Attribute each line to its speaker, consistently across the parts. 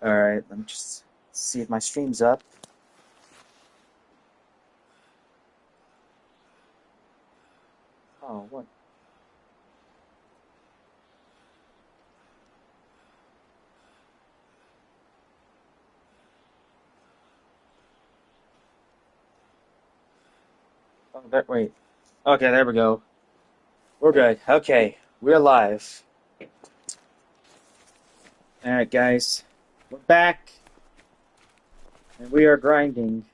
Speaker 1: Alright, let me just see if my stream's up. Oh, what? Oh, there, wait. Okay, there we go. We're good. Okay, we're live. Alright, guys. We're back, and we are grinding.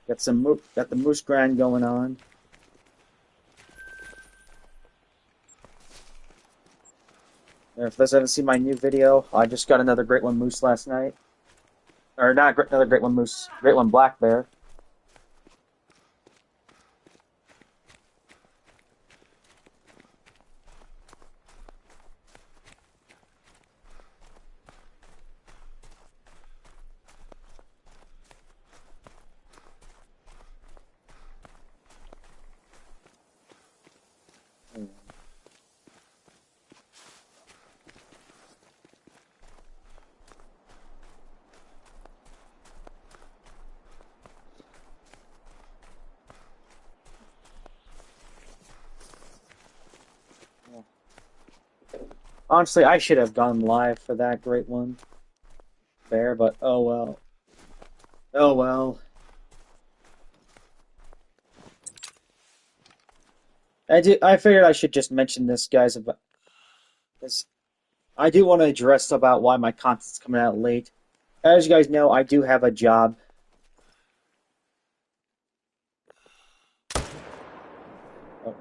Speaker 1: Got the moose grind going on. And if you guys haven't seen my new video, I just got another Great One moose last night. Or not another Great One moose, Great One black bear. Honestly, I should have gone live for that Great One bear, but oh well. Oh well. I figured I should just mention this, guys, about this. I do want to address about why my content's coming out late. As you guys know, I do have a job. Oh,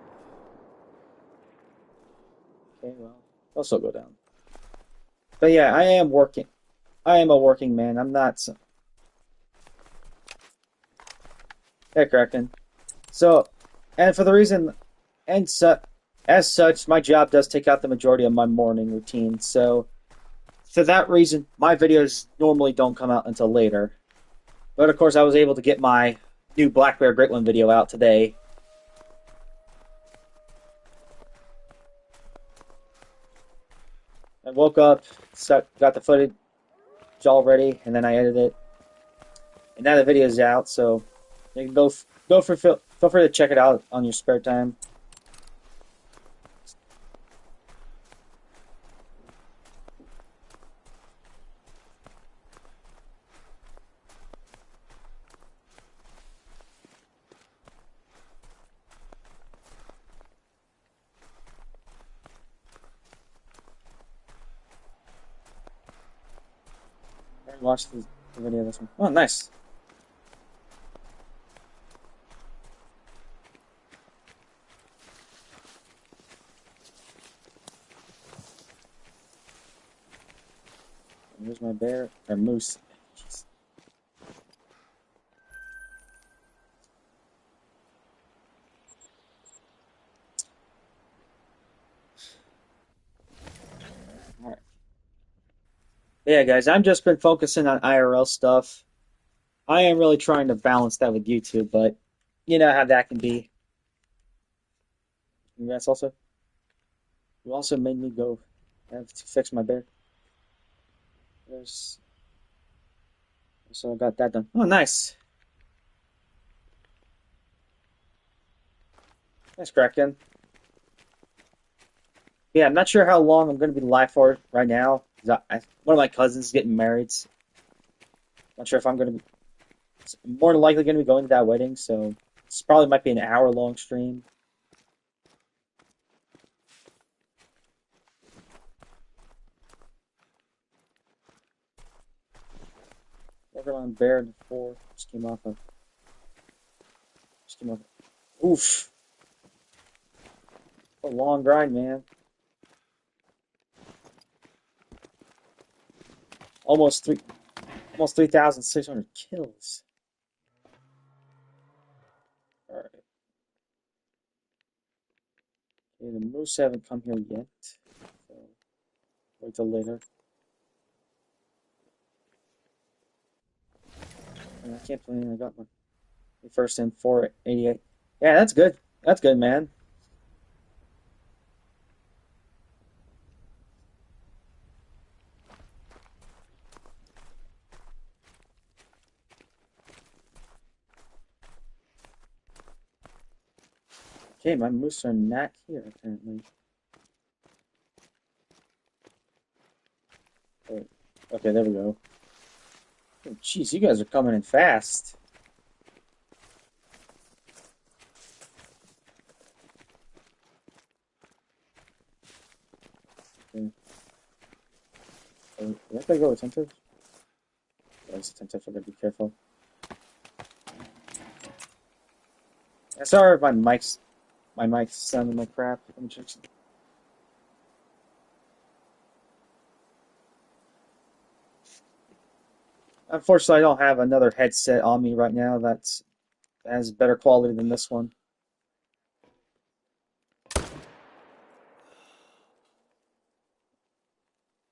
Speaker 1: okay, well, I'll still go down. But yeah, I am working. I am a working man. I'm not some. Hey, Kraken. So, and for the reason, and su as such, my job does take out the majority of my morning routine. So, for that reason, my videos normally don't come out until later. But of course, I was able to get my new Black Bear Great One video out today. I woke up, got the footage all ready, and then I edited it. And now the video is out, so you can feel free to check it out on your spare time. Watch the video of this one. Oh, nice. Here's my bear or moose. Jeez. All right. Yeah, guys, I've just been focusing on IRL stuff. I am really trying to balance that with YouTube, but you know how that can be. And that's also you also made me go have to fix my bear. There's so I got that done. Oh, nice. Nice, Kraken. Yeah, I'm not sure how long I'm going to be live for right now. One of my cousins is getting married. Not sure if I'm going to be more than likely going to be going to that wedding, so this probably might be an hour-long stream. Working on Bear in the 4. Just came off of. Just came off. Oof. A long grind, man. Almost 3,600 kills. All right. Okay, the moose haven't come here yet. So wait till later. And I can't believe I got my first in 488. Yeah, that's good. That's good, man. Okay, my moose are not here apparently. Oh, okay, there we go. Oh, jeez, you guys are coming in fast. Okay. Oh, do I have to go attentive? Oh, it's attentive. I gotta be careful. Sorry if my mic's sounding like crap. Let me check. Unfortunately, I don't have another headset on me right now that has better quality than this one.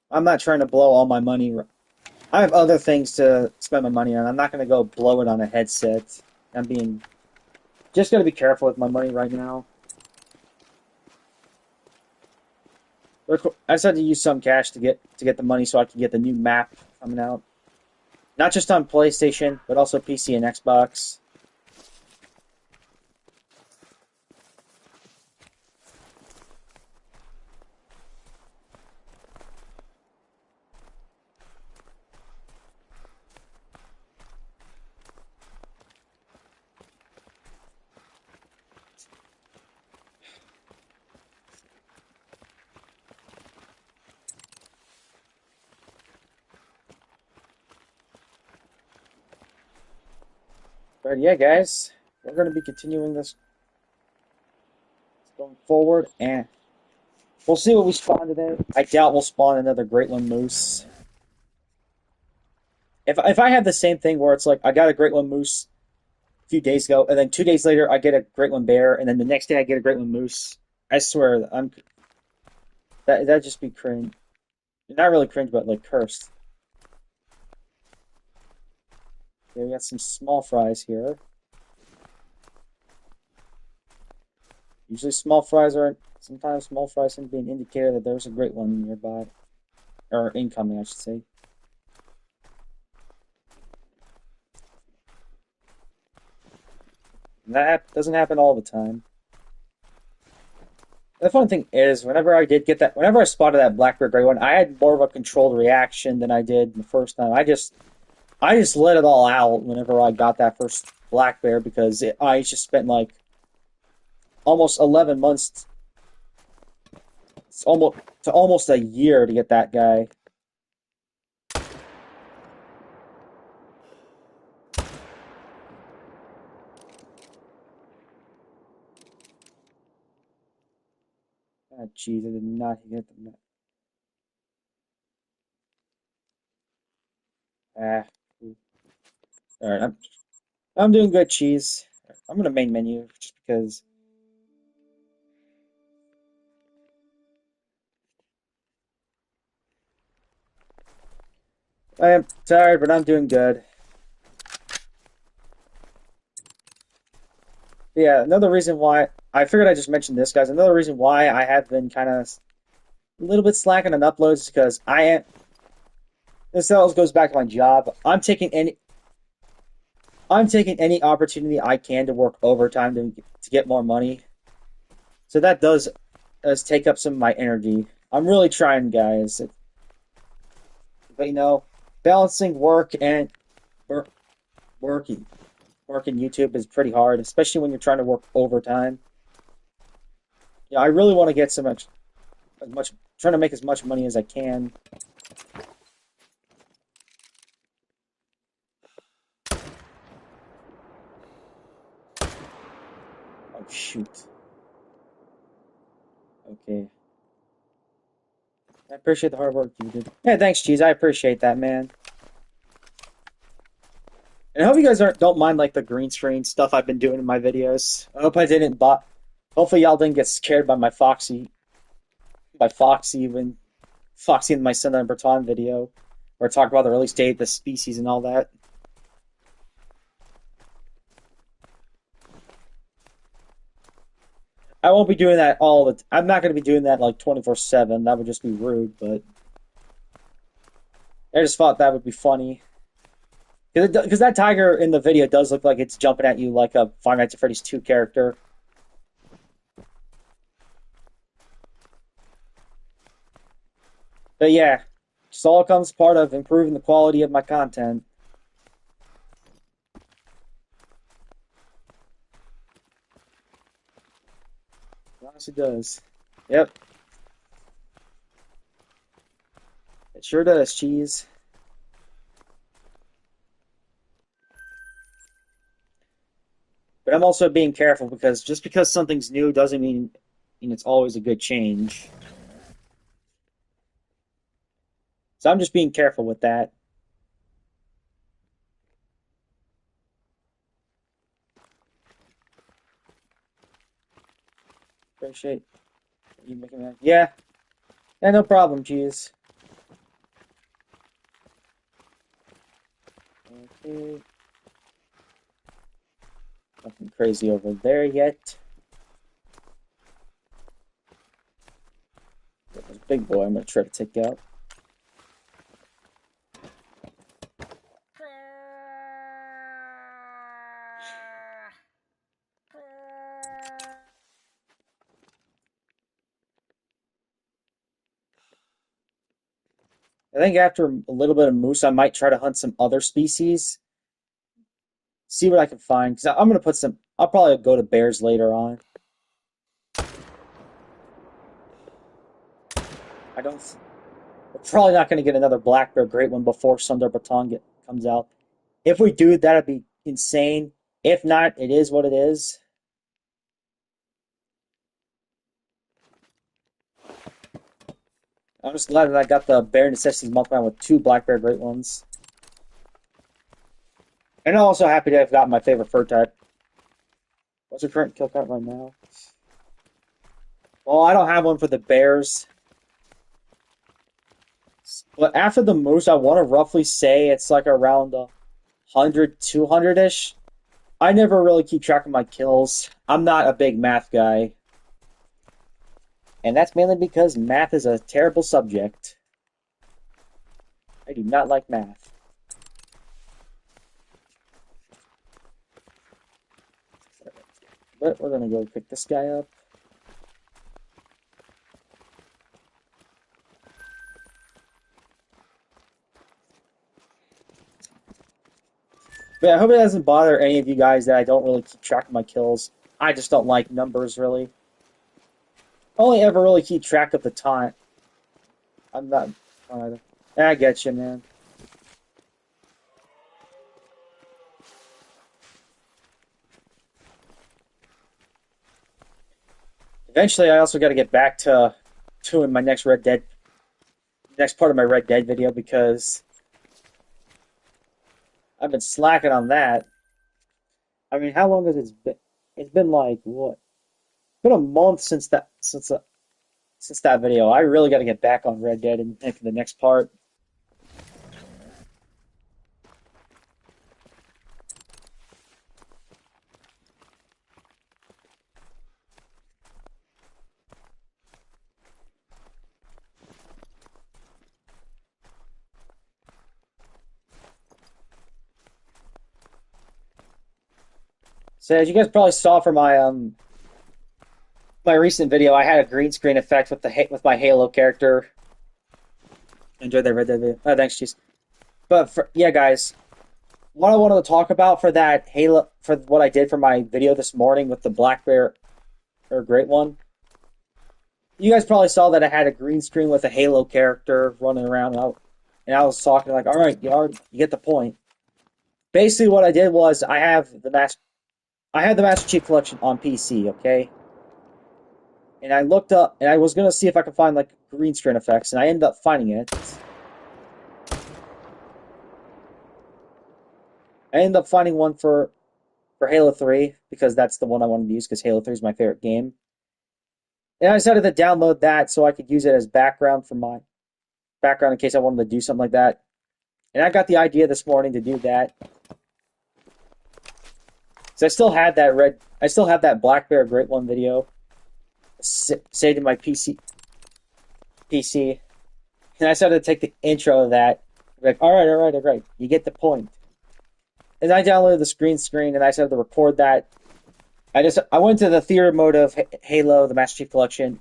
Speaker 1: I'm not trying to blow all my money. I have other things to spend my money on. I'm not going to go blow it on a headset. I'm being just going to be careful with my money right now. I just had to use some cash to get the money so I can get the new map coming out. Not just on PlayStation, but also PC and Xbox. But yeah, guys, we're going to be continuing this going forward, and we'll see what we spawn today. I doubt we'll spawn another Great One Moose. If I have the same thing where it's like I got a Great One Moose a few days ago, and then 2 days later I get a Great One Bear, and then the next day I get a Great One Moose, I swear that'd just be cringe. Not really cringe, but like cursed. Okay, we got some small fries here. Usually sometimes small fries can be an indicator that there's a Great One nearby, or incoming, I should say. And that doesn't happen all the time. The fun thing is, whenever I spotted that black bear gray one, I had more of a controlled reaction than I did the first time. I just let it all out whenever I got that first black bear because I just spent like almost 11 months, almost a year to get that guy. Ah, jeez, I did not hit them. Ah, all right, I'm doing good, cheese. I'm gonna main menu just because I am tired, but I'm doing good. Yeah, another reason why I figured I just mentioned this, guys. Another reason why I have been kind of a little bit slacking on uploads is because I am. This always goes back to my job. I'm taking any opportunity I can to work overtime to get more money. So that does take up some of my energy. I'm really trying, guys. But balancing work, working work in YouTube is pretty hard, especially when you're trying to work overtime. Yeah, I really want to get as much, trying to make as much money as I can. Oh shoot. Okay. I appreciate the hard work you did. Yeah, thanks, Cheese. I appreciate that, man. And I hope you guys don't mind like the green screen stuff I've been doing in my videos. I hope I didn't bot. Hopefully y'all didn't get scared by Foxy in my Sundarpatan video, where I talk about the release date, the species, and all that. I won't be doing that I'm not going to be doing that like 24/7. That would just be rude. But I just thought that would be funny because that tiger in the video does look like it's jumping at you like a Five Nights at Freddy's 2 character. But yeah, just all comes part of improving the quality of my content. It honestly does. Yep, it sure does, cheese. But I'm also being careful because just because something's new doesn't mean it's always a good change. So I'm just being careful with that. Appreciate you making that. Yeah, yeah, no problem, cheese. Okay, nothing crazy over there yet. There's a big boy I'm gonna try to take out. I think after a little bit of moose, I might try to hunt some other species, see what I can find. Because I'm gonna put some. I'll probably go to bears later on. I don't. We're probably not gonna get another black bear great one before Sundarpatan comes out. If we do, that'd be insane. If not, it is what it is. I'm just glad that I got the Bear Necessities multiplied with two Black Bear Great Ones. And I'm also happy to have gotten my favorite fur type. What's your current kill count right now? Well, I don't have one for the bears. But after the moose, I want to roughly say it's like around 100, 200-ish. I never really keep track of my kills. I'm not a big math guy. And that's mainly because math is a terrible subject. I do not like math. But we're going to go pick this guy up. But I hope it doesn't bother any of you guys that I don't really keep track of my kills. I just don't like numbers, really. I only ever really keep track of the time. I'm not... I get you, man. Eventually, I also got to get back to doing my next next part of my Red Dead video because I've been slacking on that. I mean, how long has it been? It's been like what? It's been a month since that video. I really got to get back on Red Dead and for the next part. So as you guys probably saw from my recent video, I had a green screen effect with with my Halo character. Enjoyed that Red Dead video. Oh, thanks, Cheese. But yeah, guys, what I wanted to talk about for that Halo for what I did for my video this morning with the Black Bear or Great One. You guys probably saw that I had a green screen with a Halo character running around, and I was talking like, all right, you get the point. Basically, what I did was I had the Master Chief Collection on PC, okay? And I looked up, and I was gonna see if I could find like green screen effects, and I ended up finding it. I ended up finding one for Halo 3 because that's the one I wanted to use because Halo 3 is my favorite game. And I decided to download that so I could use it as background for my background in case I wanted to do something like that. And I got the idea this morning to do that. So I still have that Black Bear Great One video saved in my PC. And I started to take the intro of that. Like, all right. You get the point. And I downloaded the screen and I started to record that. I went to the theater mode of Halo, the Master Chief Collection,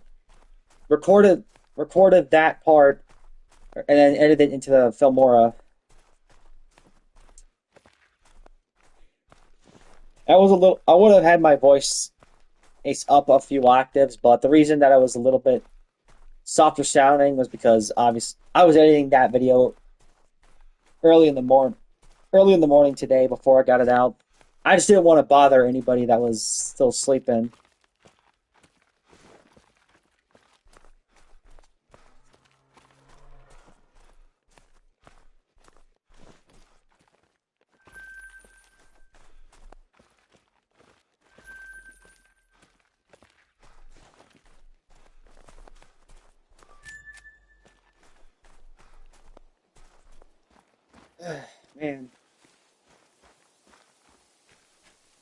Speaker 1: recorded that part, and then edit it into the Filmora. I would have had my voice ace up a few octaves, but the reason that I was a little bit softer sounding was because obviously I was editing that video early in the morning, early in the morning today before I got it out. I just didn't want to bother anybody that was still sleeping. Man,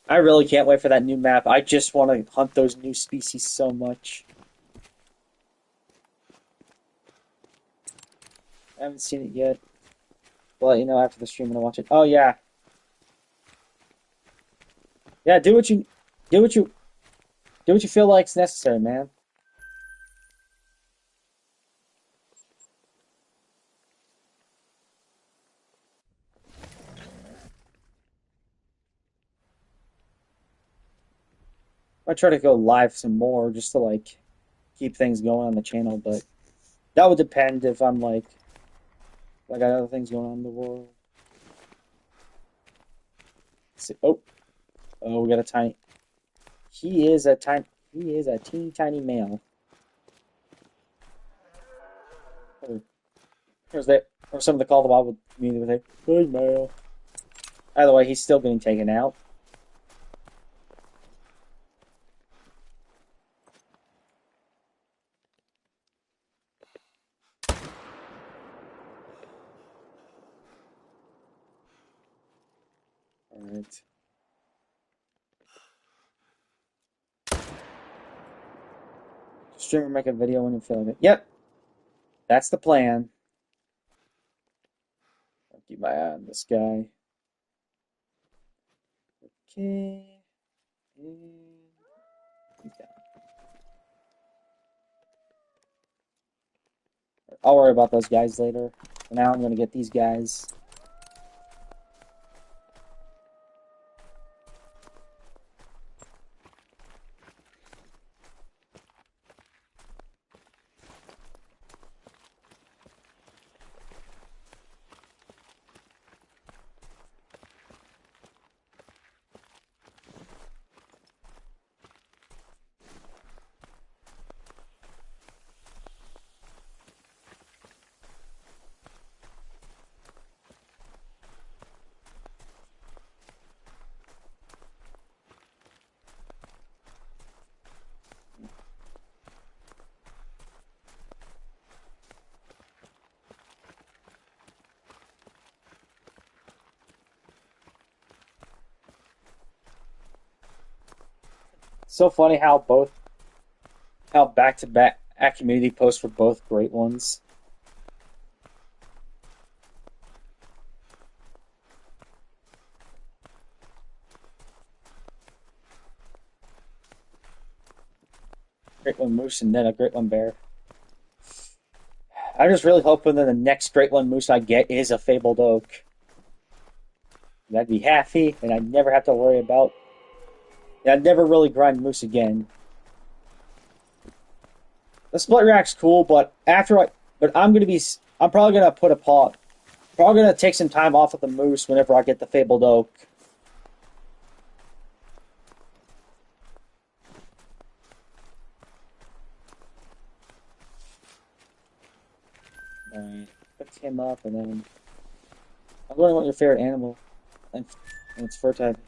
Speaker 1: I really can't wait for that new map. I just want to hunt those new species so much. I haven't seen it yet. I'll let you know after the stream when I watch it. Oh yeah, yeah. Do what you do what you feel like's necessary, man. I try to go live some more just to like keep things going on the channel, but that would depend if I'm like I got other things going on in the world. Oh, oh, we got a tiny. He is a tiny. He is a teeny tiny male. Or, or some of the Call of the Wild community would say, "Big male." Either way, he's still getting taken out. All right. Streamer make a video when you feel like it. Yep, that's the plan. I'll keep my eye on this guy. Okay. And he's down. I'll worry about those guys later. For now, I'm gonna get these guys. So funny how back to back community posts were both great ones. Great one moose and then a great one bear. I'm just really hoping that the next great one moose I get is a fabled oak. I'd be happy, and I'd never have to worry about. And I'd never really grind moose again. The split rack's cool, but I'm probably gonna put a paw. Probably gonna take some time off of the moose whenever I get the fabled oak. Alright, pick him up, and then I'm wondering what your favorite animal and, and its fur type,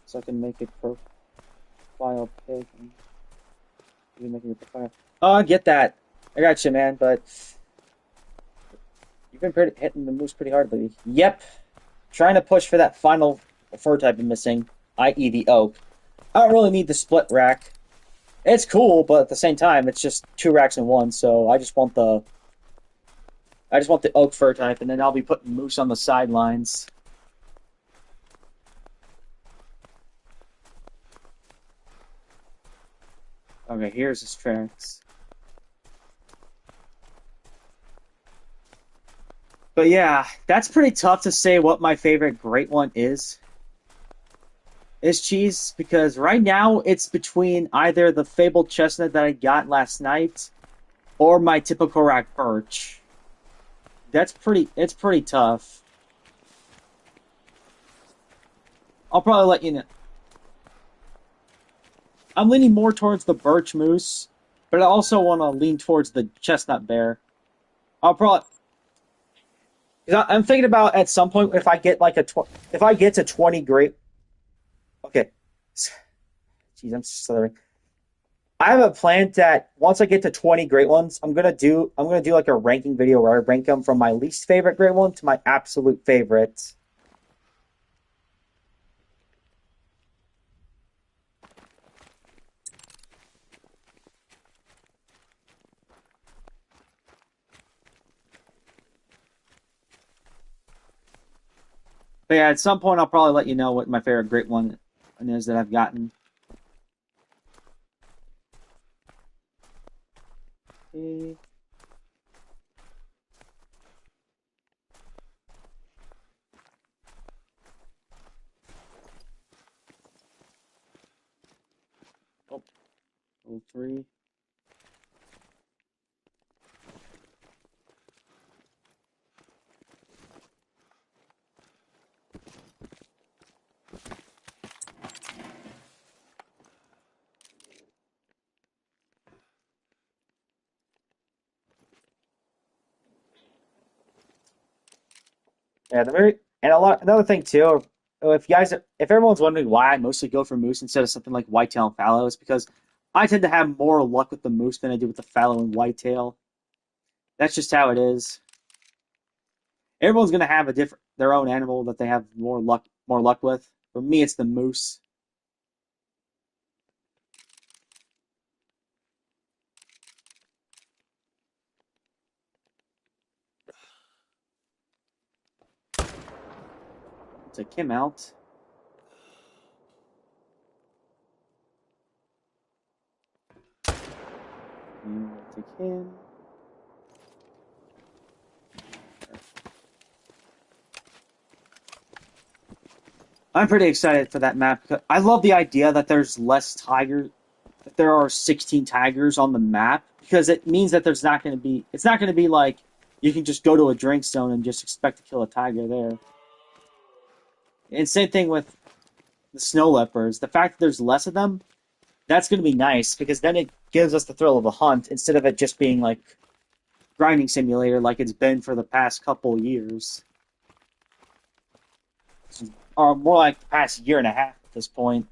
Speaker 1: so I can make a profile pic. And you make your profile. Oh, I get that. I got you, man. But you've been hitting the moose pretty hard lately. Yep, trying to push for that final fur type I'm missing, i.e. the oak. I don't really need the split rack. It's cool, but at the same time, it's just two racks in one. So I just want the oak fur type, and then I'll be putting moose on the sidelines. Okay, here's his tracks. But yeah, that's pretty tough to say what my favorite great one is cheese because right now it's between either the fabled chestnut that I got last night or my typical rack birch. It's pretty tough. I'll probably let you know. I'm leaning more towards the birch moose, but I also want to lean towards the chestnut bear. I'll probably. 'Cause I'm thinking about at some point if I get like if I get to 20 great. Okay, jeez, I'm stuttering. I have a plan that once I get to 20 great ones, I'm gonna do like a ranking video where I rank them from my least favorite great one to my absolute favorite. But yeah, at some point I'll probably let you know what my favorite great one is that I've gotten. Okay. Oh, level 3. Yeah, the very and a lot another thing too. If everyone's wondering why I mostly go for moose instead of something like whitetail and fallow, it's because I tend to have more luck with the moose than I do with the fallow and whitetail. That's just how it is. Everyone's gonna have a different their own animal that they have more luck with. For me, it's the moose. Take him out. And we'll take him. I'm pretty excited for that map because I love the idea that there's less tigers, that there are 16 tigers on the map because it means that it's not going to be like you can just go to a drink zone and just expect to kill a tiger there. And same thing with the snow leopards. The fact that there's less of them, that's going to be nice because then it gives us the thrill of a hunt instead of it just being like grinding simulator like it's been for the past couple years. Or more like the past year and a half at this point.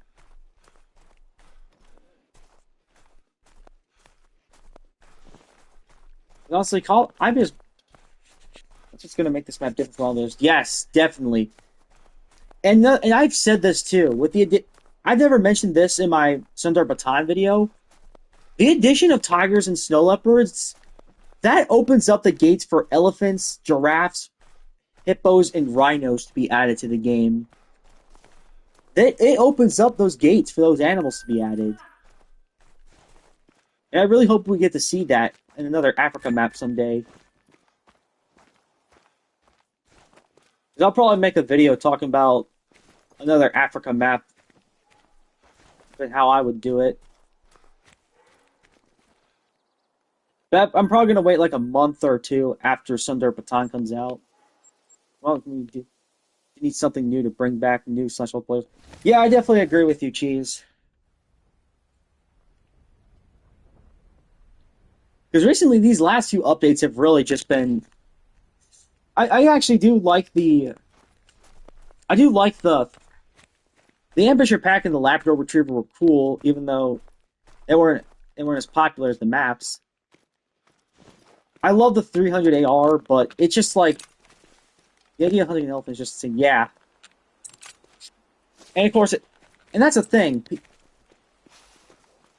Speaker 1: Honestly, I'm just gonna make this map different from all those. Yes, definitely. And I've said this too. I've never mentioned this in my Sundarpatan video. The addition of tigers and snow leopards that opens up the gates for elephants, giraffes, hippos, and rhinos to be added to the game. It opens up those gates for those animals to be added. And I really hope we get to see that in another Africa map someday. I'll probably make a video talking about another Africa map and how I would do it. But I'm probably gonna wait like a month or two after Sundarpatan comes out. Well, you need something new to bring back new slash old players. Yeah, I definitely agree with you, Cheese. Because recently these last few updates have really just been. I actually do like the. I do like the Ambusher Pack and the Labrador Retriever were cool, even though they weren't as popular as the maps. I love the 300 AR, but it's just like the idea of hunting an elephant is just saying yeah. And of course, and that's a thing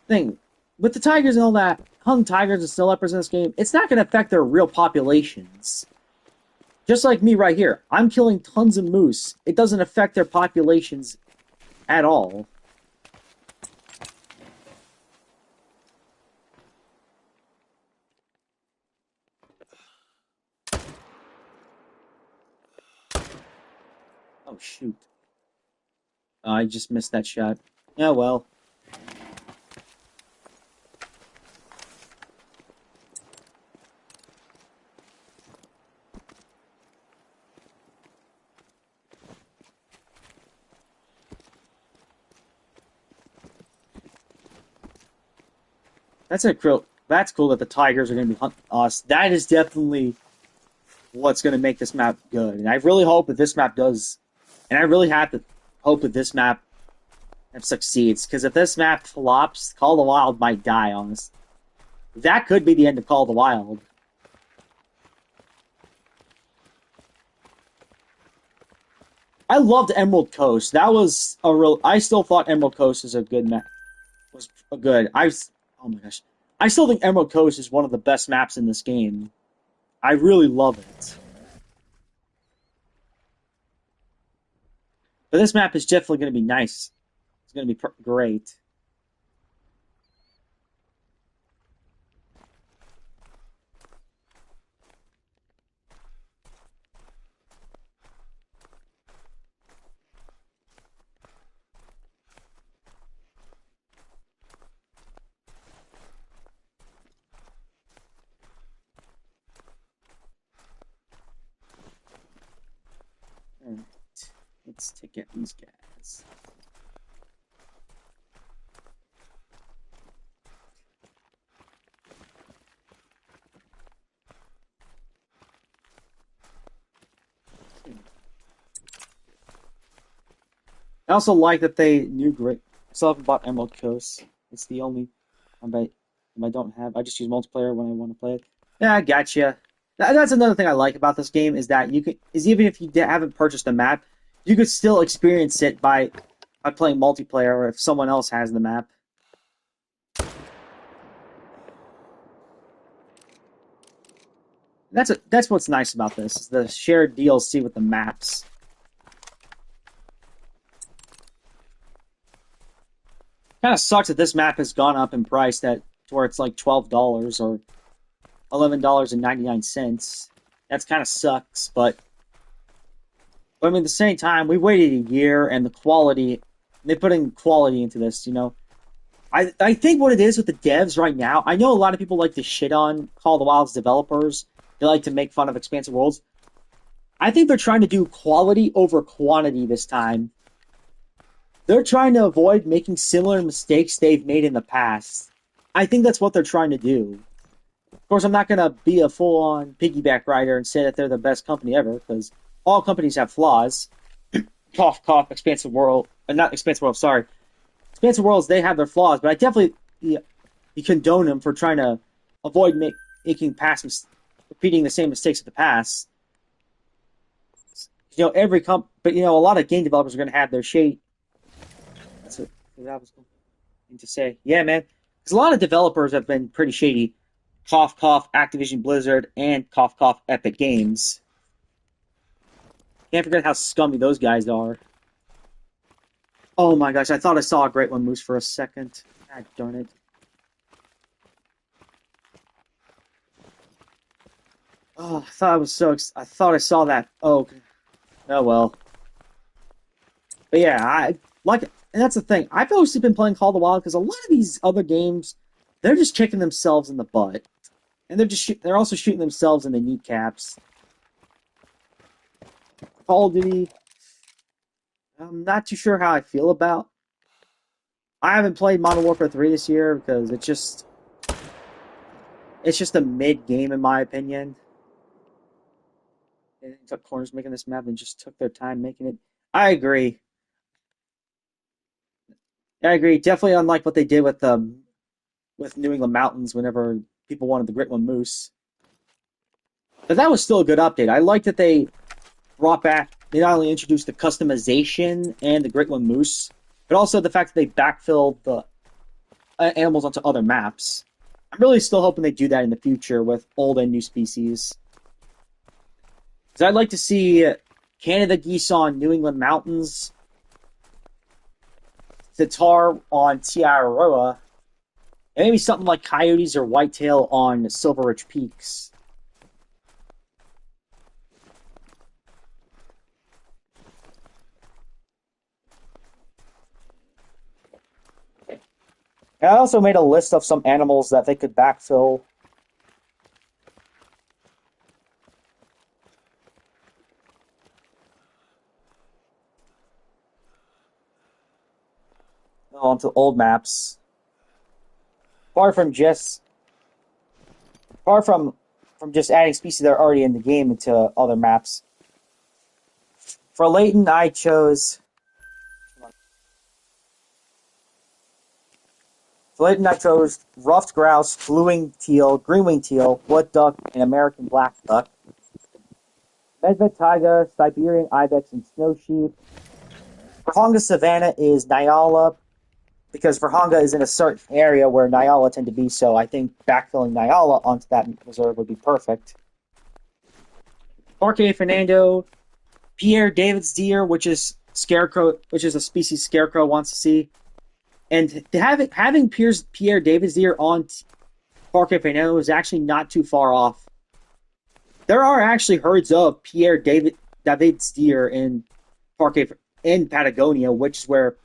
Speaker 1: with the tigers and all that. Hunting tigers and snow leopards in this game, it's not going to affect their real populations. Just like me right here, I'm killing tons of moose. It doesn't affect their populations at all. Oh, shoot. I just missed that shot. Yeah, well. That's cool that the Tigers are going to be hunting us. That is definitely what's going to make this map good. And I really hope that this map does. And I really have to hope that this map succeeds. Because if this map flops, Call of the Wild might die on this. That could be the end of Call of the Wild. I loved Emerald Coast. That was a real. I still thought Emerald Coast is a good map. Was a good. Oh my gosh. I still think Emerald Coast is one of the best maps in this game. I really love it. But this map is definitely going to be nice. It's going to be great. Alright. Let's take out these guys. I also like that they knew great. I still haven't bought Emerald Coast. It's the only I don't have. I just use multiplayer when I want to play it. Yeah, I gotcha. That's another thing I like about this game is that even if you haven't purchased the map, you could still experience it by playing multiplayer or if someone else has the map. That's what's nice about this is the shared DLC with the maps. Kind of sucks that this map has gone up in price to where it's like $12 or $11.99. That's kind of sucks, but I mean, at the same time, we waited a year, and the quality they put in quality into this. I think what it is with the devs right now. I know a lot of people like to shit on Call of the Wild's developers. They like to make fun of expansive worlds. I think they're trying to do quality over quantity this time. They're trying to avoid making similar mistakes they've made in the past. I think that's what they're trying to do. Of course, I'm not going to be a full-on piggyback rider and say that they're the best company ever, because all companies have flaws. Cough, cough, expansive world. Not expansive world, sorry. Expansive worlds, they have their flaws, but I definitely condone them for trying to avoid making repeating the same mistakes of the past. But a lot of game developers are going to have their shade. That's what I was going to say. Yeah, man. Because a lot of developers have been pretty shady. Cough, cough, Activision Blizzard, and cough, cough, Epic Games. Can't forget how scummy those guys are. Oh my gosh, I thought I saw a Great One Moose for a second. God darn it. Oh, I thought I saw that. Oh well. But yeah, I like it. And that's the thing. I've always been playing Call of the Wild because a lot of these other games, they're just kicking themselves in the butt. And they're also shooting themselves in the kneecaps. Call of Duty, I'm not too sure how I feel about. I haven't played Modern Warfare 3 this year because it's just a mid game in my opinion. They took corners making this map and just took their time making it. I agree. I agree. Definitely unlike what they did with New England Mountains whenever people wanted the Grit One Moose. But that was still a good update. I like that they brought back. They not only introduced the customization and the Great One Moose, but also the fact that they backfilled the animals onto other maps. I'm really still hoping they do that in the future with old and new species. Because I'd like to see Canada geese on New England mountains, Tatar on Tiaroa, and maybe something like coyotes or whitetail on Silver Ridge Peaks. And I also made a list of some animals that they could backfill. Onto old maps. Apart from just apart from just adding species that are already in the game into other maps. For Layton, I chose. For Layton, I chose ruffed grouse, blue-winged teal, green-winged teal, wood duck, and American black duck. Medved taiga, Siberian ibex, and snow sheep. Vurhonga savanna is Nyala, because Vurhonga is in a certain area where Nyala tend to be, so I think backfilling Nyala onto that reserve would be perfect. Parque Fernando, Pierre David's deer, which is scarecrow, which is a species scarecrow wants to see, and having Pierre David's deer on Parque Fernando is actually not too far off. There are actually herds of David's deer in Parque in Patagonia, which is where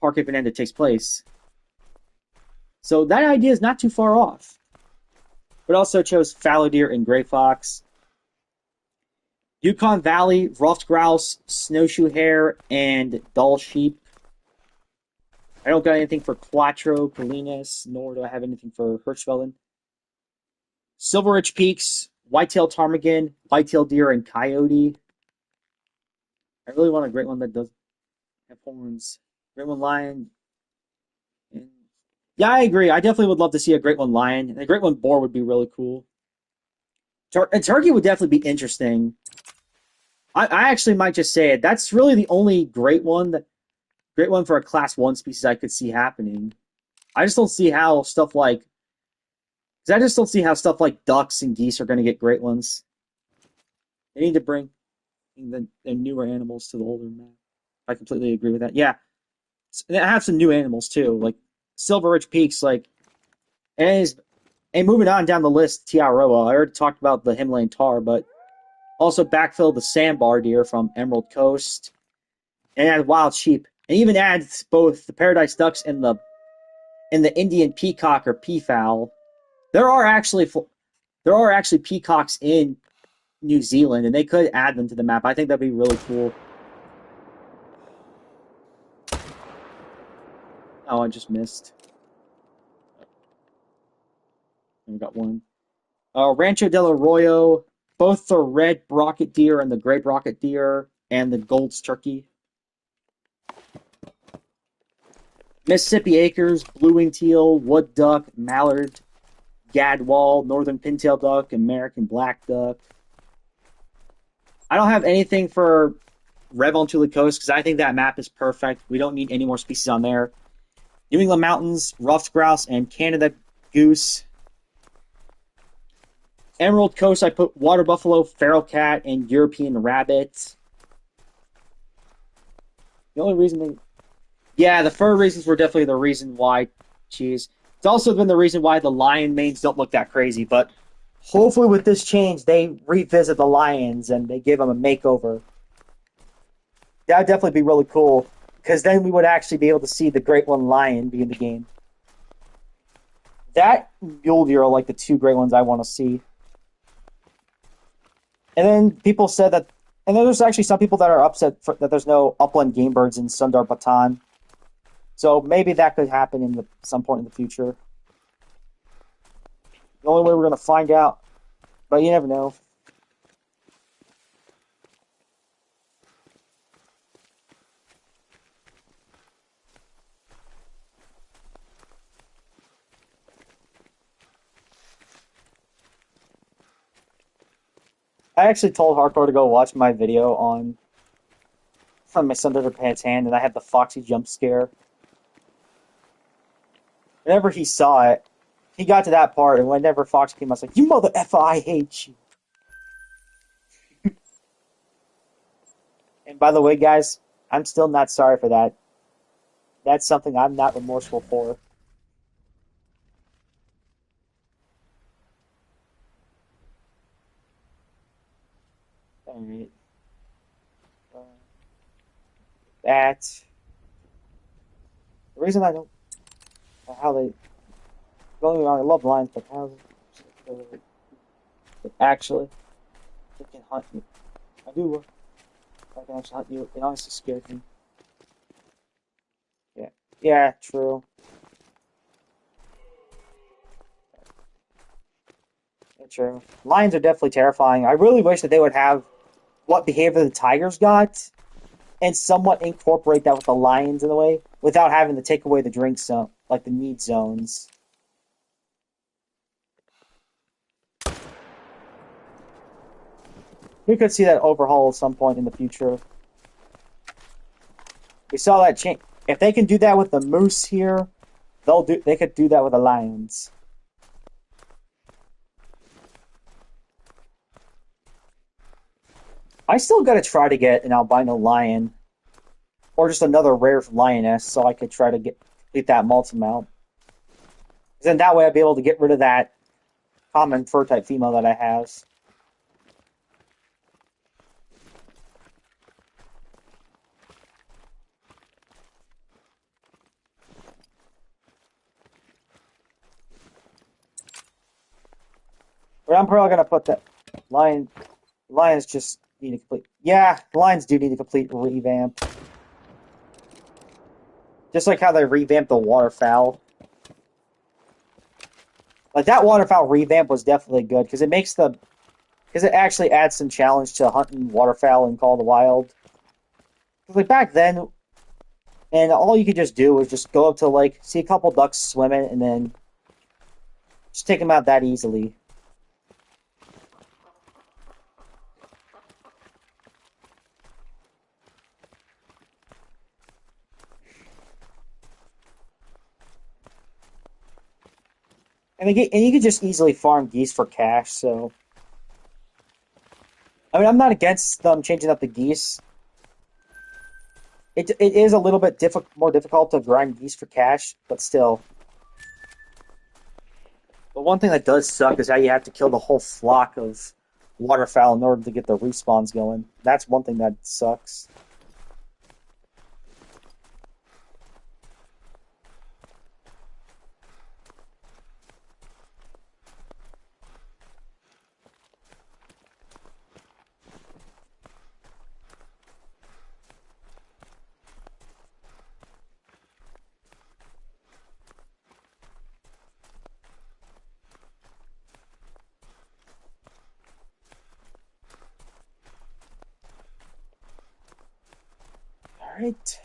Speaker 1: Parque Fernando takes place. So that idea is not too far off. But also chose fallow deer and gray fox. Yukon Valley, ruffed grouse, snowshoe hare, and dull sheep. I don't got anything for Quattro, Polinas, nor do I have anything for Hirschfelden. Silver Ridge Peaks, whitetail ptarmigan, whitetail deer, and coyote. I really want a great one that does have horns. Great one lion. And yeah, I agree. I definitely would love to see a great one lion. And a great one boar would be really cool. And turkey would definitely be interesting. I actually might just say it. That's really the only great one for a class 1 species I could see happening. I just don't see how stuff like because I just don't see how stuff like ducks and geese are going to get great ones. They need to bring the newer animals to the older map. I completely agree with that. Yeah, and I have some new animals too, like Silver Ridge Peaks. And moving on down the list, Tiaroa. I already talked about the Himalayan tar, but also backfill the sandbar deer from Emerald Coast, and add wild sheep, and even add both the paradise ducks and the Indian peacock or peafowl. There are actually peacocks in New Zealand, and they could add them to the map. I think that'd be really cool. Oh, I just missed. I got one. Rancho del Arroyo, both the red brocket deer and the gray brocket deer, and the Gold's turkey. Mississippi Acres, blue-winged teal, wood duck, mallard, gadwall, northern pintail duck, American black duck. I don't have anything for Rev on Tule Coast because I think that map is perfect. We don't need any more species on there. New England Mountains, ruffed grouse, and Canada goose. Emerald Coast, I put water buffalo, feral cat, and European rabbit. The only reason yeah, the fur reasons were definitely the reason why. Jeez. It's also been the reason why the lion manes don't look that crazy, but hopefully with this change, they revisit the lions and they give them a makeover. That would definitely be really cool, because then we would actually be able to see the Great One lion be in the game. That mule deer are like the two great ones I want to see. And then people said that, and then there's actually some people that are upset that there's no upland game birds in Sundarpatan. So maybe that could happen in some point in the future. The only way we're going to find out, but you never know. I actually told Hardcore to go watch my video on my Sundarpatan hand, and I had the Foxy jump scare. Whenever he saw it, he got to that part, and whenever Fox came, I was like, "You mother effer, I hate you." And by the way, guys, I'm still not sorry for that. That's something I'm not remorseful for. Alright. Uh, that. The reason I don't. How they, don't get me wrong, I love lions, but how they actually they can hunt you. I do look, I can actually hunt you. It honestly scared me. Yeah, yeah, true. Yeah, true. Lions are definitely terrifying. I really wish that they would have what behavior the tigers got and somewhat incorporate that with the lions in a way without having to take away the drink zone, like the need zones. We could see that overhaul at some point in the future. We saw that change. If they can do that with the moose here, they'll do. They could do that with the lions. I still gotta try to get an albino lion or just another rare lioness, so I could try to get that multi-mount. Then that way I'd be able to get rid of that common fur type female that I have. But I'm probably gonna put that lion. Lions just need a complete. Yeah, lions do need a complete revamp. Just like how they revamped the waterfowl. Like that waterfowl revamp was definitely good because it actually adds some challenge to hunting waterfowl in Call of the Wild. Like back then, and all you could just do was just go up to like see a couple ducks swimming and then just take them out that easily. And you could just easily farm geese for cash. So I mean, I'm not against them changing up the geese. It is a little bit more difficult to grind geese for cash, but still. But one thing that does suck is how you have to kill the whole flock of waterfowl in order to get the respawns going. That's one thing that sucks. All right.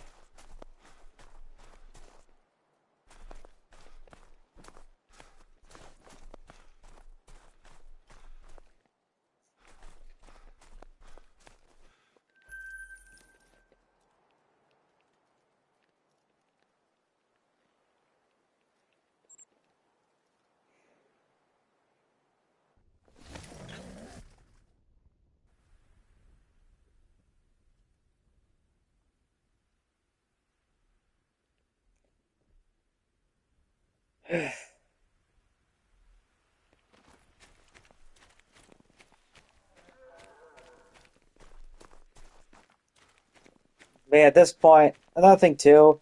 Speaker 1: But yeah, at this point, another thing too,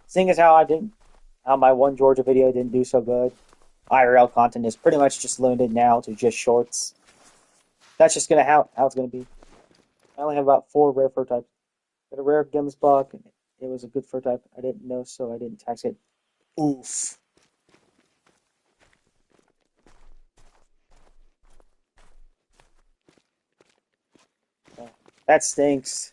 Speaker 1: seeing as how my one Georgia video didn't do so good, IRL content is pretty much just limited now to just shorts. That's just gonna how it's gonna be. I only have about 4 rare fur types. Got a rare Gemsbok. It was a good fur type. I didn't know, so I didn't tax it. Oof. Uh, That stinks.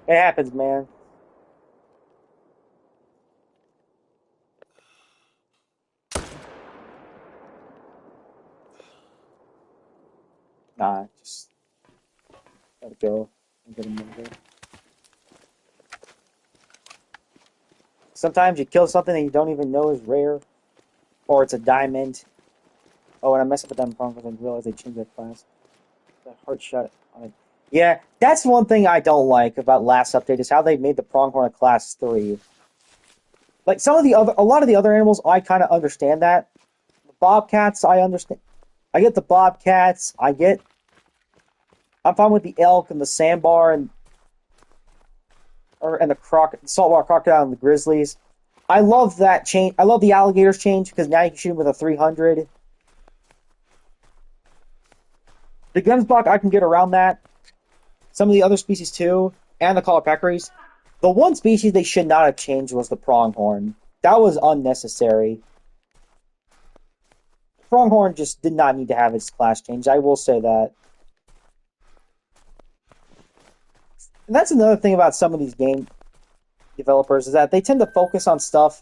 Speaker 1: It happens, man. Nah, just let it go. I'm gonna move it. Sometimes you kill something that you don't even know is rare, or it's a diamond. Oh, and I messed up with that wrong because I didn't realize they changed that class. The heart shot on it. Yeah, that's one thing I don't like about last update is how they made the pronghorn a class 3. Like a lot of the other animals, I kind of understand that. The bobcats, I understand. I get the bobcats. I'm fine with the elk and the sandbar and the saltwater crocodile and the grizzlies. I love that change. I love the alligators change because now you can shoot them with a 300. The Gemsbok, I can get around that. Some of the other species too, and the collar peccaries. The one species they should not have changed was the pronghorn. That was unnecessary. Pronghorn just did not need to have its class changed. I will say that. And that's another thing about some of these game developers is that they tend to focus on stuff.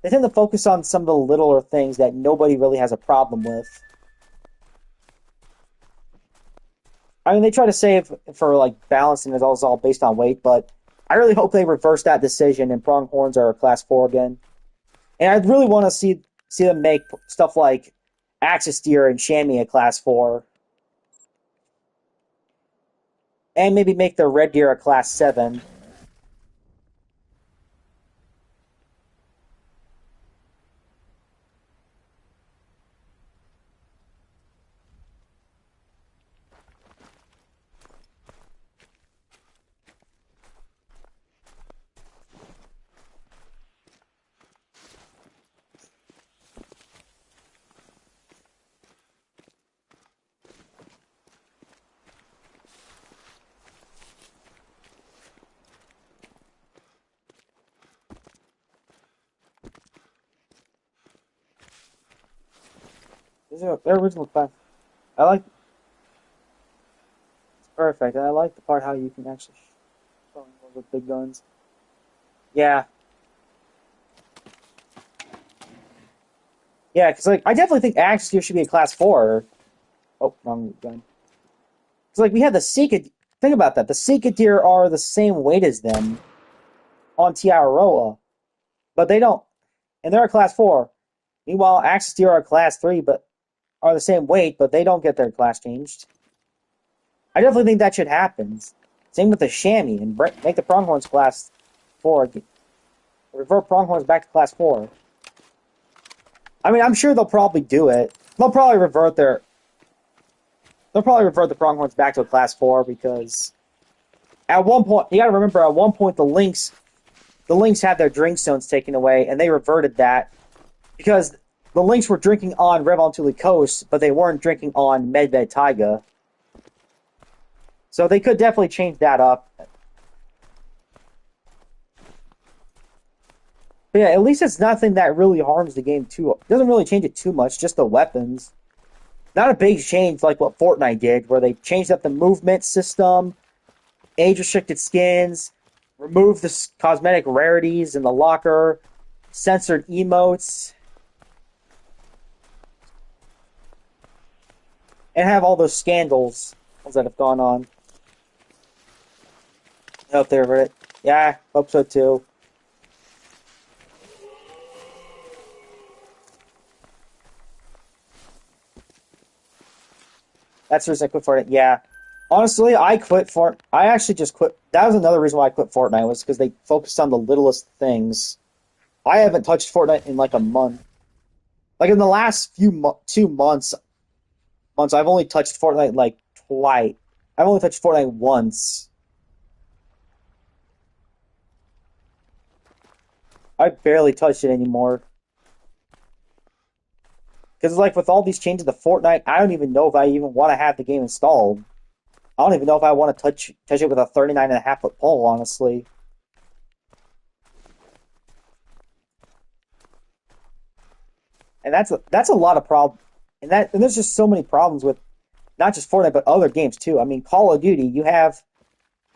Speaker 1: They tend to focus on some of the littler things that nobody really has a problem with. I mean, they try to save for like balancing it all based on weight, but I really hope they reverse that decision and pronghorns are a class 4 again. And I really want to see them make stuff like axis deer and chamois a class 4, and maybe make the red deer a class 7. Their original class. I like it's perfect, and I like the part how you can actually shoot with big guns. Yeah, yeah, because like I definitely think axis deer should be a class 4. Oh, wrong gun. Because like we had the Sika. Think about that. The Sika deer are the same weight as them on Tiaroa, but they don't, and they're a class 4. Meanwhile, axis deer are a class 3, but are the same weight, but they don't get their class changed. I definitely think that should happen. Same with the chamois, and make the pronghorns class 4. Revert pronghorns back to class 4. I mean, I'm sure they'll probably do it. They'll probably revert their. They'll probably revert the pronghorns back to a class 4 because at one point you got to remember at one point the lynx had their drink stones taken away and they reverted that because the lynx were drinking on Revontuli Coast, but they weren't drinking on Medved Taiga. So they could definitely change that up. But yeah, at least it's nothing that really harms the game too. It doesn't really change it too much, just the weapons. Not a big change like what Fortnite did, where they changed up the movement system, age-restricted skins, removed the cosmetic rarities in the locker, censored emotes, and have all those scandals that have gone on. I hope they revert it. Yeah, hope so too. That's the reason I quit Fortnite. Yeah. Honestly, I actually just quit. That was another reason why I quit Fortnite was because they focused on the littlest things. I haven't touched Fortnite in like a month. Like in the last 2 months, I've only touched Fortnite like twice. I've only touched Fortnite once. I barely touched it anymore. Because like with all these changes to Fortnite, I don't even know if I even want to have the game installed. I don't even know if I want to touch it with a 39.5 foot pole, honestly. And that's a lot of problem. And there's just so many problems with not just Fortnite but other games too. I mean, Call of Duty, you have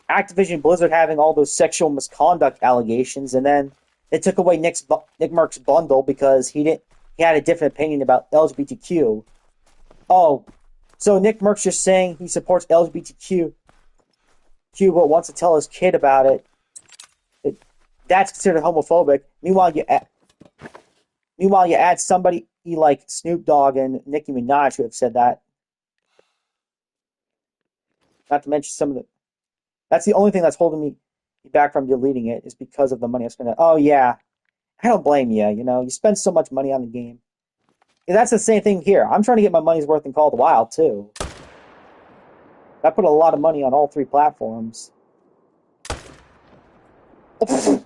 Speaker 1: Activision Blizzard having all those sexual misconduct allegations, and then they took away Nick Merck's bundle because he had a different opinion about LGBTQ. Oh, so Nick Merck's just saying he supports LGBTQ, but wants to tell his kid about it. That's considered homophobic. Meanwhile, you add somebody like Snoop Dogg and Nicki Minaj who have said that. Not to mention some of the. That's the only thing that's holding me back from deleting it is because of the money I spent. Oh yeah, I don't blame you. You know, you spend so much money on the game. And that's the same thing here. I'm trying to get my money's worth in Call of the Wild too. I put a lot of money on all three platforms. Well,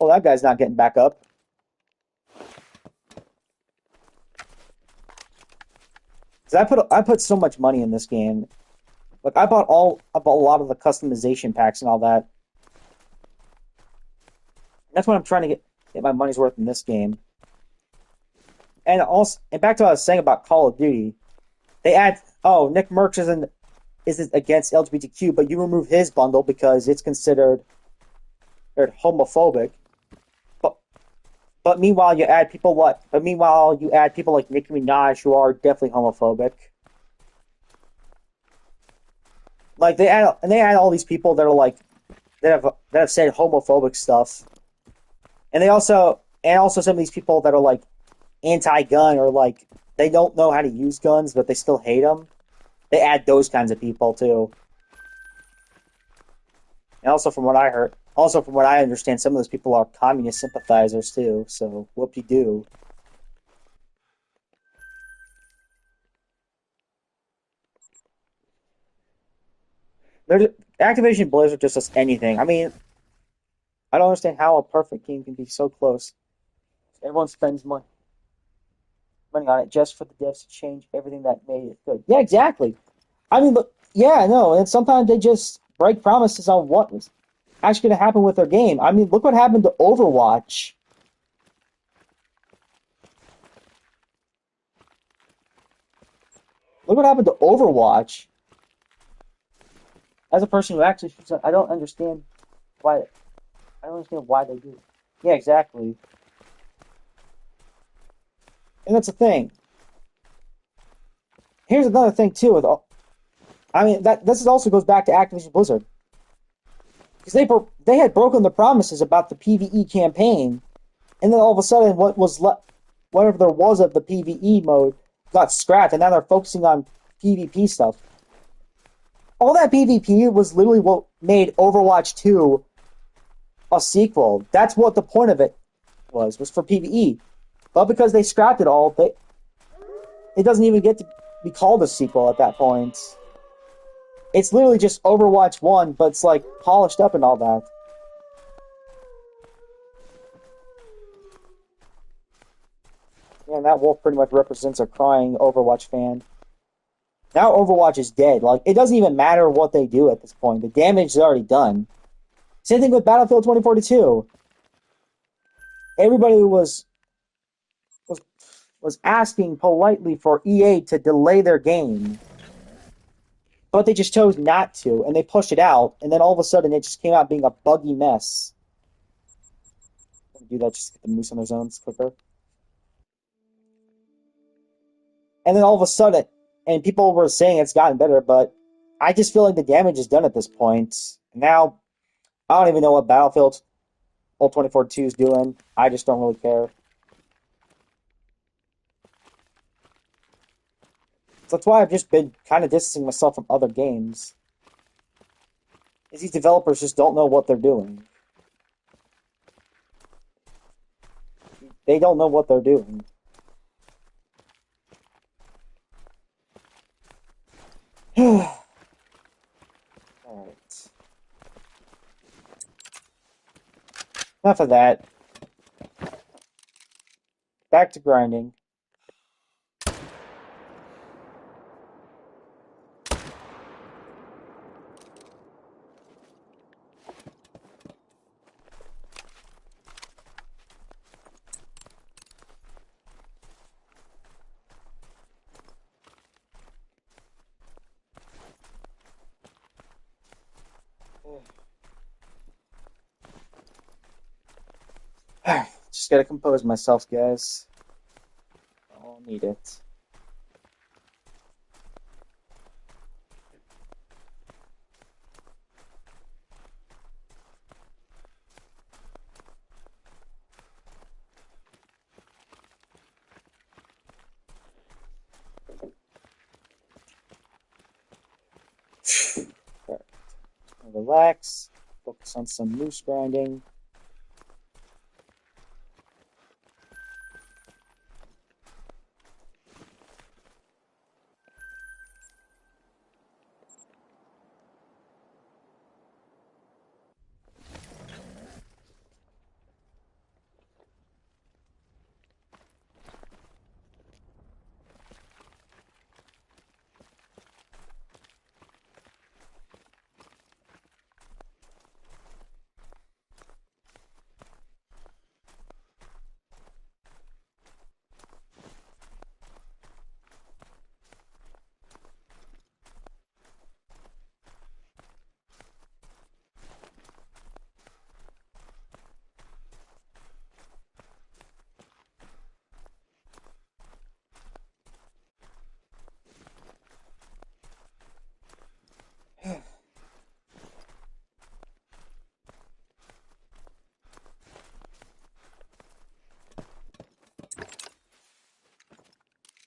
Speaker 1: that guy's not getting back up. 'Cause I put so much money in this game. Like I bought a lot of the customization packs and all that. That's what I'm trying to get my money's worth in this game. And also, and back to what I was saying about Call of Duty, they add, oh, Nick Merckx isn't against LGBTQ, but you remove his bundle because it's considered homophobic. But but meanwhile you add people what? But meanwhile you add people like Nicki Minaj who are definitely homophobic. Like they add all these people that are like that have said homophobic stuff, and also some of these people that are like anti-gun or like they don't know how to use guns but they still hate them. They add those kinds of people too. And also from what I understand, some of those people are communist sympathizers too. So whoop-de-doo. Activision Blizzard just does anything. I mean, I don't understand how a perfect game can be so close. Everyone spends money on it just for the devs to change everything that made it good. Yeah, exactly. I mean, look, yeah, no, and sometimes they just break promises on what was actually going to happen with their game. I mean, look what happened to Overwatch. Look what happened to Overwatch. As a person who actually, I don't understand why. I don't understand why they do it. Yeah, exactly. And that's the thing. Here's another thing too. I mean, that this also goes back to Activision Blizzard because they had broken the promises about the PVE campaign, and then all of a sudden, whatever there was of the PVE mode got scrapped, and now they're focusing on PvP stuff. All that PvP was literally what made Overwatch 2 a sequel. That's what the point of it was for PvE. But because they scrapped it all, it doesn't even get to be called a sequel at that point. It's literally just Overwatch 1, but it's like polished up and all that. Yeah, and that wolf pretty much represents a crying Overwatch fan. Now Overwatch is dead. Like, it doesn't even matter what they do at this point. The damage is already done. Same thing with Battlefield 2042. Everybody was was asking politely for EA to delay their game, but they just chose not to, and they pushed it out, and then all of a sudden it just came out being a buggy mess. Do that just to get the moose on their zones quicker. And then all of a sudden, and people were saying it's gotten better, but I just feel like the damage is done at this point. Now, I don't even know what Battlefield 2042 is doing. I just don't really care. So that's why I've just been kind of distancing myself from other games. Is these developers just don't know what they're doing. They don't know what they're doing. Alright. Enough of that. Back to grinding. Just gotta compose myself, guys. I'll need it. Relax. Focus on some moose grinding.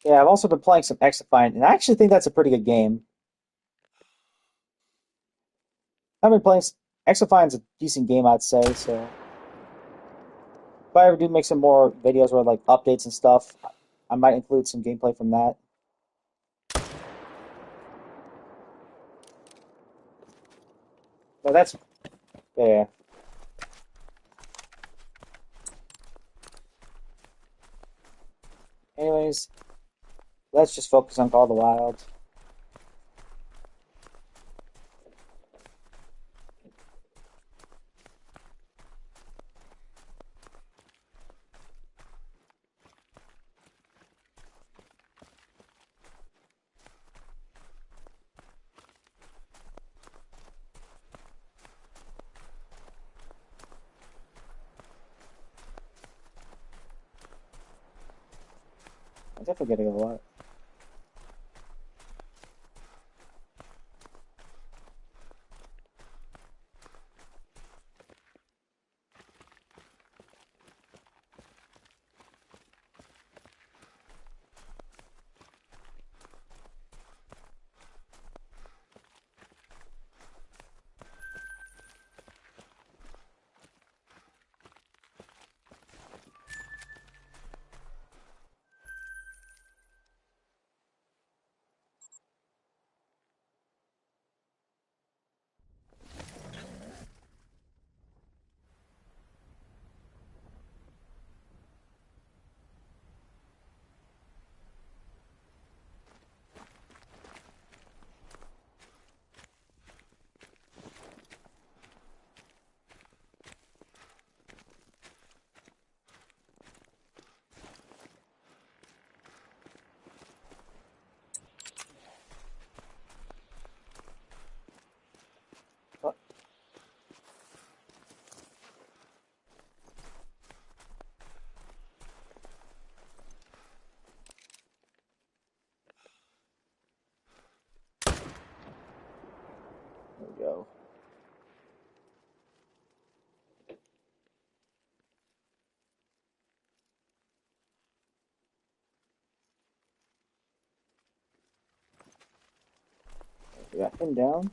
Speaker 1: Yeah, I've also been playing some Xdefiant, and I actually think that's a pretty good game. I've been playing Xdefiant's a decent game, I'd say. So if I ever do make some more videos where like updates and stuff, I might include some gameplay from that. But that's yeah. Anyways, let's just focus on Call of the Wild. I'm definitely getting a lot. Oh, there we go. We got him down.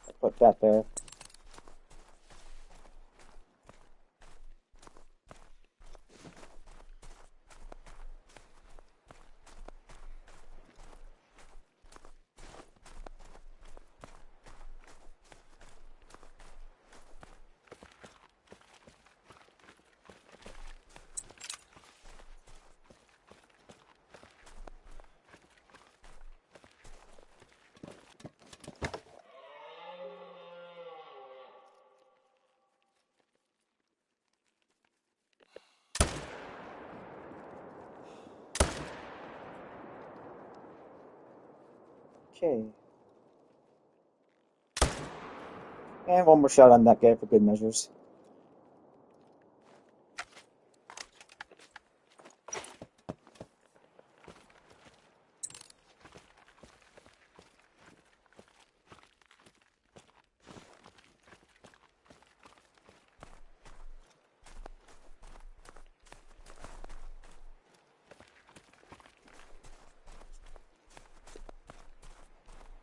Speaker 1: I'll put that there. Okay. And one more shot on that guy for good measures.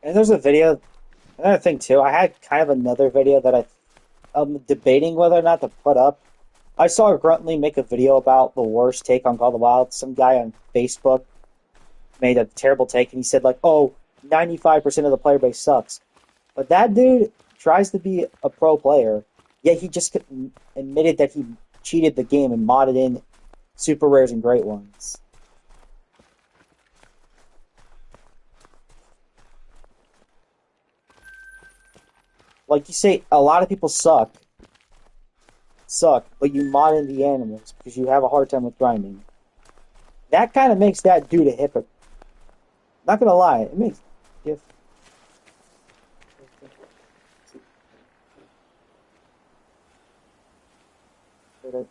Speaker 1: And there's a video Another thing too, I had kind of another video that I'm debating whether or not to put up. I saw Gruntley make a video about the worst take on Call of the Wild. Some guy on Facebook made a terrible take, and he said like, "Oh, 95% of the player base sucks." But that dude tries to be a pro player, yet he just admitted that he cheated the game and modded in super rares and great ones. Like you say, a lot of people suck, but you mod in the animals because you have a hard time with grinding. That kind of makes that dude a hypocrite. Not gonna lie, it makes if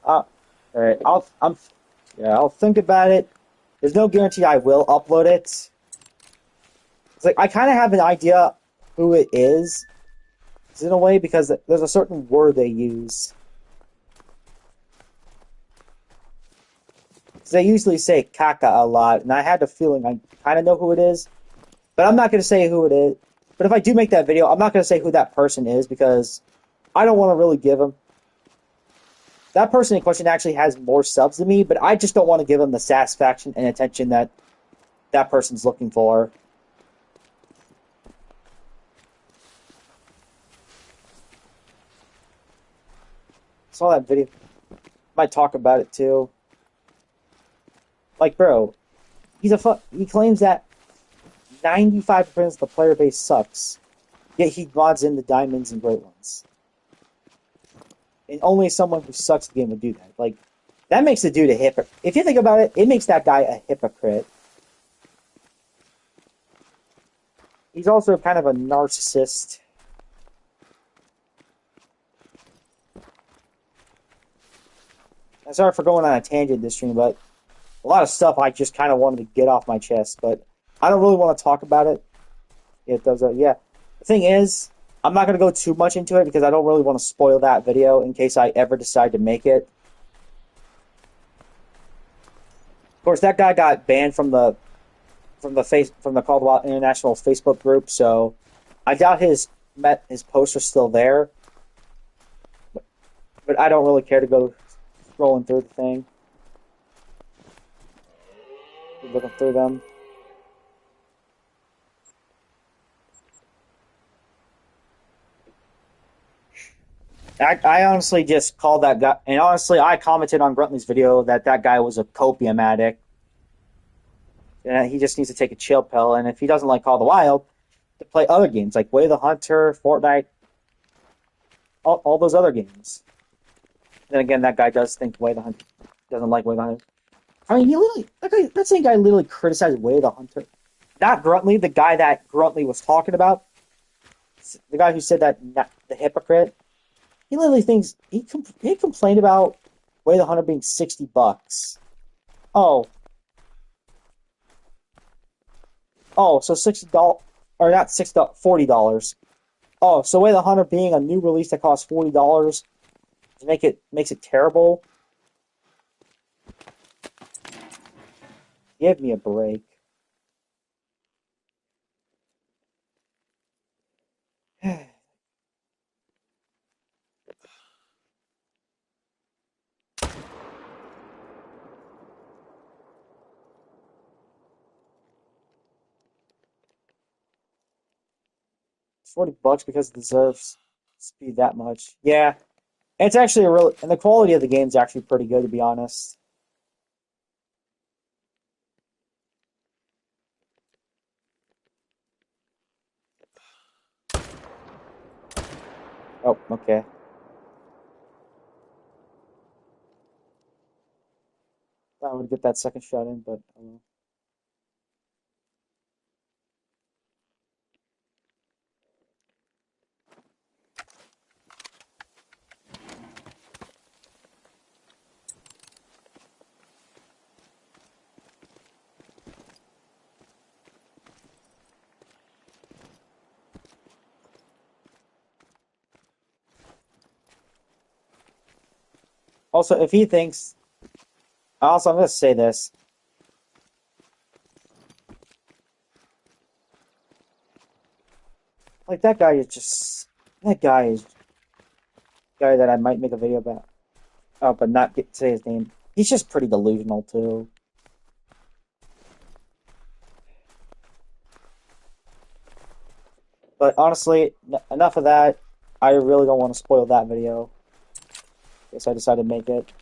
Speaker 1: all right, I'll think about it. There's no guarantee I will upload it. It's like I kind of have an idea who it is, in a way, because there's a certain word they use. They usually say "caca" a lot, and I had the feeling I kind of know who it is, but I'm not going to say who it is. But if I do make that video, I'm not going to say who that person is because I don't want to really give him. That person in question actually has more subs than me, but I just don't want to give him the satisfaction and attention that that person's looking for. Saw that video. Might talk about it too. Like, bro, he claims that 95% of the player base sucks, yet he mods in the diamonds and great ones. And only someone who sucks at the game would do that. Like, that makes the dude a hypocrite. If you think about it, it makes that guy a hypocrite. He's also kind of a narcissist. I'm sorry for going on a tangent this stream, but a lot of stuff I just kind of wanted to get off my chest, but I don't really want to talk about it. It does, yeah. The thing is, I'm not going to go too much into it because I don't really want to spoil that video in case I ever decide to make it. Of course, that guy got banned from the Call of the Wild International Facebook group, so I doubt his posts are still there. But I don't really care to go scrolling through the thing, looking through them. I honestly just called that guy, and honestly, I commented on Gruntley's video that that guy was a copium addict, and he just needs to take a chill pill. And if he doesn't like Call of the Wild, to play other games like Way of the Hunter, Fortnite, all those other games. Then again, that guy does think Way of the Hunter doesn't like Way of the Hunter. I mean, that same guy literally criticized Way of the Hunter. Not Gruntley, the guy that Gruntley was talking about, the guy who said that, the hypocrite. He literally thinks he complained about Way of the Hunter being $60. Oh, so $60 or not $60, $40. Oh, so Way of the Hunter being a new release that costs $40 to makes it terrible. Give me a break. $40 because it deserves to be that much. Yeah, and it's actually and the quality of the game is actually pretty good, to be honest. Oh, okay. I would get that second shot in, but also, if he thinks, also, I'm going to say this. Like that guy is just that guy is guy that I might make a video about. Oh, but not get say his name. He's just pretty delusional too. But honestly, enough of that. I really don't want to spoil that video. Guess I decided to make it.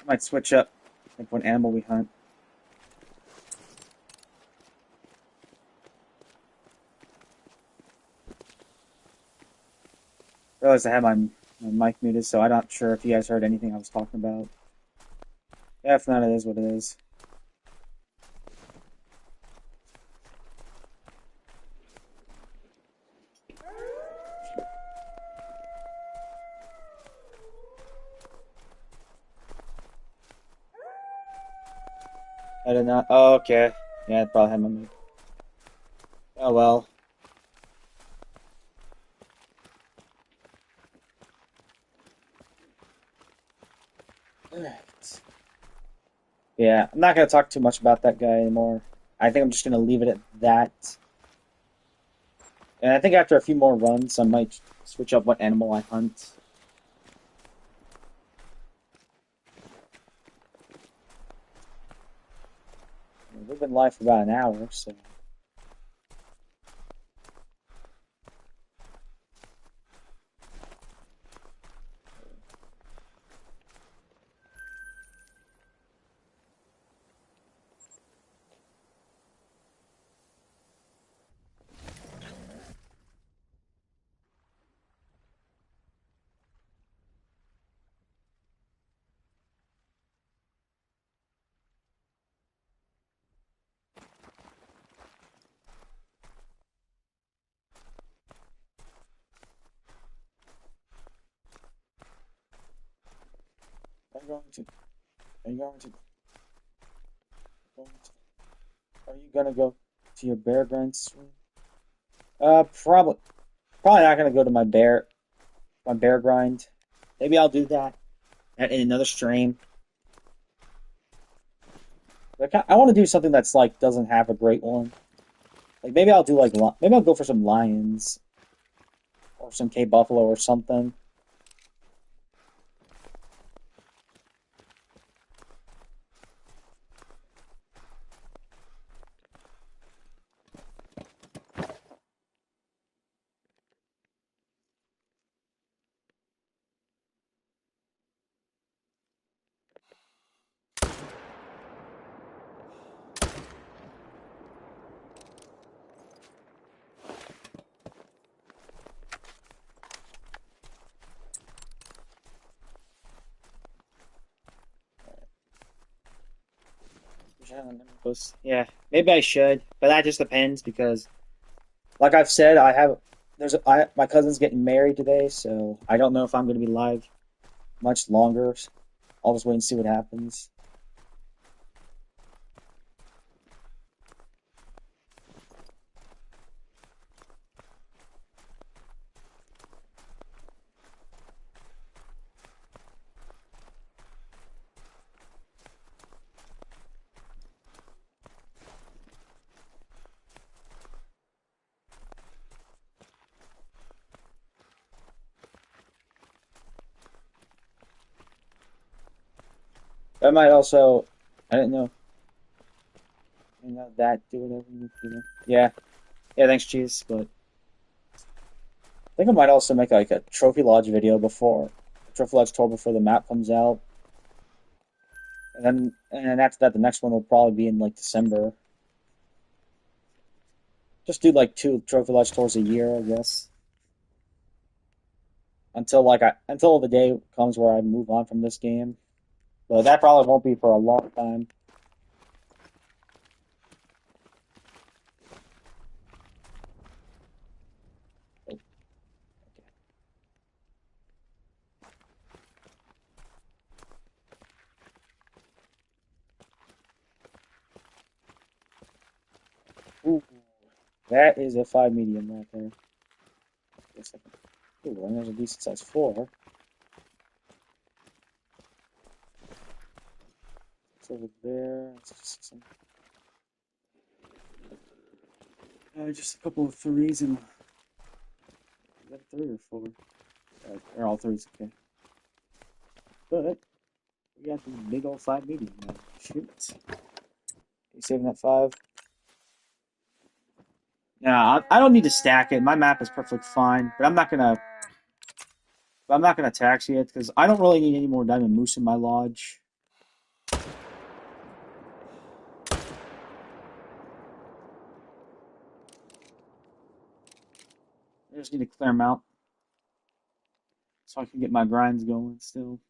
Speaker 1: I might switch up like what animal we hunt. I realized I had my mic muted, so I'm not sure if you guys heard anything I was talking about. Yeah, if not, it is what it is. I did not. Oh, okay. Yeah, I probably had my mic. Oh well. Alright. Yeah, I'm not gonna talk too much about that guy anymore. I think I'm just gonna leave it at that. And I think after a few more runs, I might switch up what animal I hunt. We've been live for about an hour, so. Are you going to? Are you going to? Are you gonna go to your bear grind stream? Probably not gonna go to my bear grind. Maybe I'll do that in another stream. Like I want to do something that's like doesn't have a great one. Like maybe I'll do like maybe I'll go for some lions or some K buffalo or something. Yeah, maybe I should, but that just depends because, like I've said, my cousin's getting married today, so I don't know if I'm going to be live much longer. I'll just wait and see what happens. I might also, I didn't know, that do whatever Yeah, yeah. Thanks, cheese. But I think I might also make like a trophy lodge video before trophy lodge tour before the map comes out, and then after that, the next one will probably be in like December. Just do like two trophy lodge tours a year, I guess, until the day comes where I move on from this game. But that probably won't be for a long time. Oh, okay. Ooh, that is a 5 medium right there. Yes, ooh, and there's a decent size 4. It's over there. Just a couple of threes and is that a 3 or 4? They're all threes, okay. But we got the big old 5 medium now. Shoot. You saving that 5? Yeah, I don't need to stack it. My map is perfectly fine, but I'm not gonna tax it because I don't really need any more diamond moose in my lodge. I just need to clear them out so I can get my grinds going still.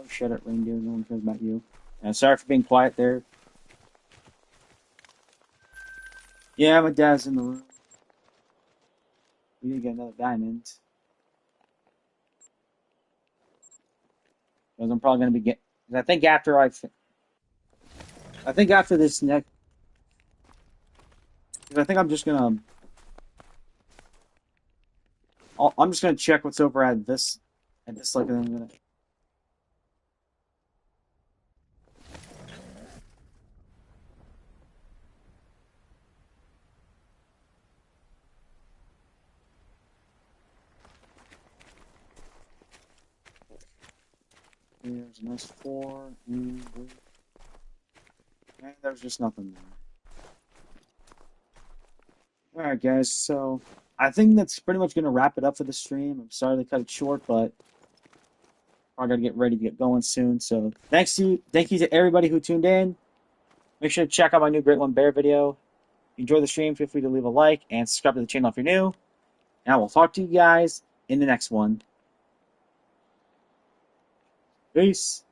Speaker 1: Oh, shut it, reindeer. No one cares about you. Sorry for being quiet there. Yeah, my dad's in the room. We need to get another diamond. Because I'm probably going to be getting. I think after this next. Because I think I'm just going to. I'm just going to check what's over at this. Like, and I'm going to. There's a nice 4. And there's just nothing there. Alright, guys, so I think that's pretty much going to wrap it up for the stream. I'm sorry to cut it short, but I got to get ready to get going soon. So thank you to everybody who tuned in. Make sure to check out my new Great One Bear video. you enjoy the stream, feel free to leave a like and subscribe to the channel if you're new. And I will talk to you guys in the next one. Peace.